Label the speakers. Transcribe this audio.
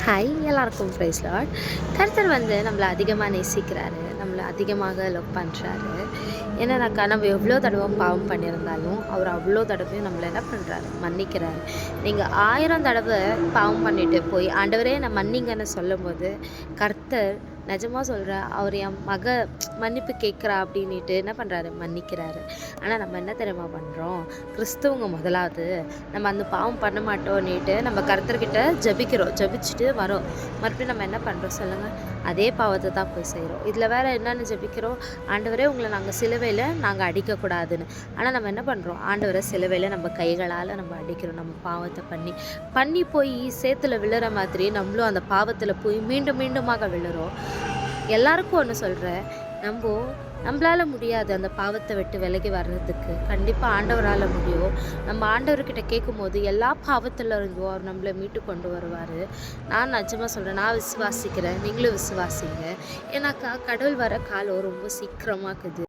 Speaker 1: Hi எல்லாருக்கும் price Lord. கர்த்தர் நம்மளை அதிகமாக நேசிக்கிறாரு, நம்மளை அதிகமாக லவ் பண்ணுறாரு. என்னன்னாக்கா நம்ம எவ்வளோ தடவை பாவம் பண்ணியிருந்தாலும் அவர் அவ்வளோ தடவையும் நம்மளை என்ன பண்ணுறாரு, மன்னிக்கிறாரு. நீங்கள் 1000 தடவை பாவம் பண்ணிட்டு போய் ஆண்டவரே நான் மன்னிங்கன்னு சொல்லும்போது கர்த்தர் நிஜமாக சொல்கிறேன், அவர் என் மன்னிப்பு கேட்குறா அப்படின்ட்டு என்ன பண்ணுறாரு, மன்னிக்கிறாரு. ஆனால் நம்ம என்ன தெரியுமா பண்ணுறோம், கிறிஸ்தவங்க முதலாவது நம்ம அந்த பாவம் பண்ண மாட்டோன்னுட்டு நம்ம கர்த்தர்கிட்ட ஜபிச்சுட்டு வரோம். மறுபடியும் நம்ம என்ன பண்ணுறோம் சொல்லுங்கள், அதே பாவத்தை தான் போய் செய்கிறோம். இதில் வேறு என்னென்னு ஜபிக்கிறோம், ஆண்டவரே உங்களை நாங்கள் சிலுவையில் நாங்கள் அடிக்கக்கூடாதுன்னு. ஆனால் நம்ம என்ன பண்ணுறோம், ஆண்டவரை சிலுவையில் நம்ம கைகளால் நம்ம அடிக்கிறோம். நம்ம பாவத்தை பண்ணி போய் சேத்துல விழுற மாதிரி நம்மளும் அந்த பாவத்தில் போய் மீண்டும் மீண்டுமாக விழுறோம். எல்லாருக்கும் ஒன்று சொல்கிறேன், நம்மளால் முடியாது அந்த பாவத்தை விட்டு விலகி வர்றதுக்கு. கண்டிப்பாக ஆண்டவரால் முடியும். நம்ம ஆண்டவர்கிட்ட கேட்கும்போது எல்லா பாவத்தில் இருந்தும் அவர் நம்மளை மீட்டு கொண்டு வருவார். நான் நிஜமாக சொல்கிறேன், நான் விசுவாசிக்கிறேன், நீங்களும் விசுவாசிங்க. ஏன்னாக்கா கடவுள் வர காலம் ரொம்ப சீக்கிரமாக இருக்குது.